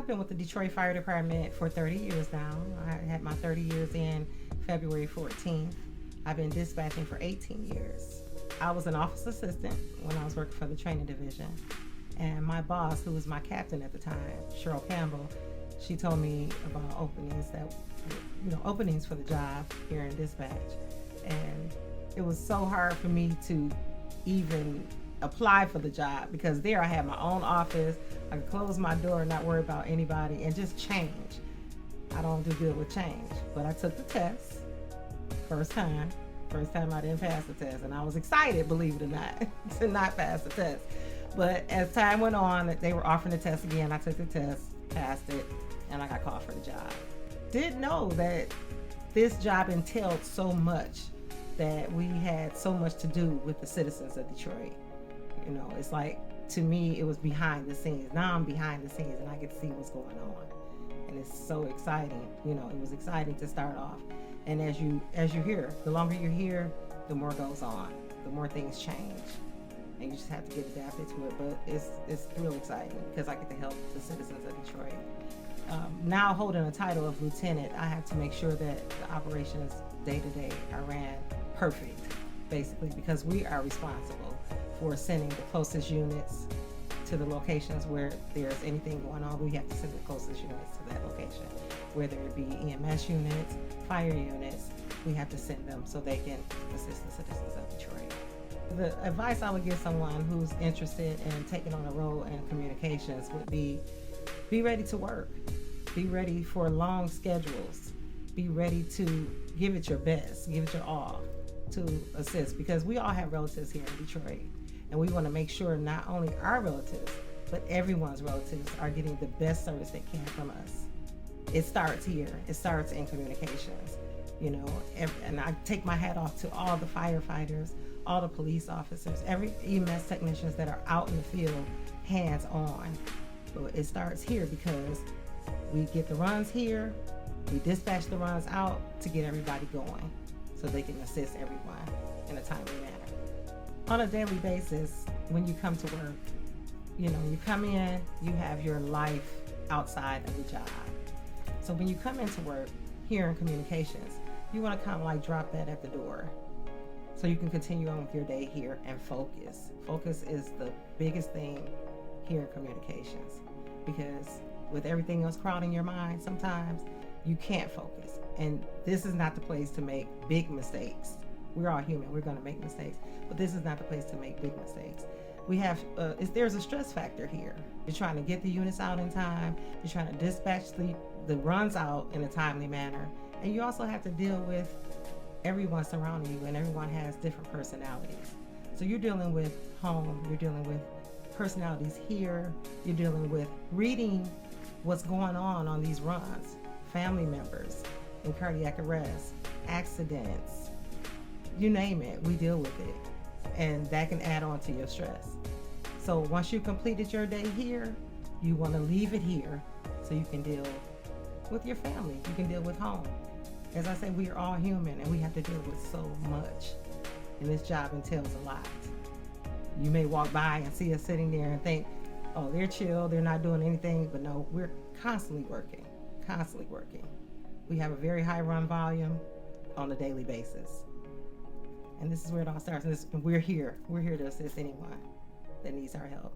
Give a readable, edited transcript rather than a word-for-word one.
I've been with the Detroit Fire Department for 30 years now. I had my 30 years in February 14th. I've been dispatching for 18 years. I was an office assistant when I was working for the training division. And my boss, who was my captain at the time, Cheryl Campbell, she told me about openings for the job here in dispatch. And it was so hard for me to even apply for the job, because there I had my own office. I could close my door and not worry about anybody and just change. I don't do good with change. But I took the test. First time I didn't pass the test, and I was excited, believe it or not, to not pass the test. But as time went on, they were offering the test again. I took the test, passed it, and I got called for the job. Didn't know that this job entailed so much, that we had so much to do with the citizens of Detroit. You know, it's like, to me, it was behind the scenes. Now I'm behind the scenes and I get to see what's going on. And it's so exciting. You know, it was exciting to start off. And as you hear, the longer you're here, the more goes on, the more things change. And you just have to get adapted to it. But it's real exciting because I get to help the citizens of Detroit. Now holding a title of lieutenant, I have to make sure that the operations day to day are ran perfect, basically, because we are responsible for sending the closest units to the locations where there's anything going on. We have to send the closest units to that location, whether it be EMS units, fire units. We have to send them so they can assist the citizens of Detroit. The advice I would give someone who's interested in taking on a role in communications would be ready to work. Be ready for long schedules. Be ready to give it your best, give it your all to assist, because we all have relatives here in Detroit. And we want to make sure not only our relatives, but everyone's relatives are getting the best service they can from us. It starts here. It starts in communications, you know. And I take my hat off to all the firefighters, all the police officers, every EMS technicians that are out in the field, hands-on. But it starts here because we get the runs here, we dispatch the runs out to get everybody going so they can assist everyone in a timely manner. On a daily basis, when you come to work, you know, you come in, you have your life outside of the job. So when you come into work here in communications, you want to kind of like drop that at the door so you can continue on with your day here and focus. Focus is the biggest thing here in communications, because with everything else crowding your mind, sometimes you can't focus. And this is not the place to make big mistakes. We're all human, we're gonna make mistakes, but this is not the place to make big mistakes. We have, there's a stress factor here. You're trying to get the units out in time, you're trying to dispatch the runs out in a timely manner, and you also have to deal with everyone surrounding you, and everyone has different personalities. So you're dealing with home, you're dealing with personalities here, you're dealing with reading what's going on these runs, family members in cardiac arrest, accidents, you name it, we deal with it. And that can add on to your stress. So once you completed your day here, you want to leave it here so you can deal with your family, you can deal with home. As I say, we are all human and we have to deal with so much. And this job entails a lot. You may walk by and see us sitting there and think, oh, they're chill, they're not doing anything. But no, we're constantly working, constantly working. We have a very high run volume on a daily basis. And this is where it all starts. And we're here to assist anyone that needs our help.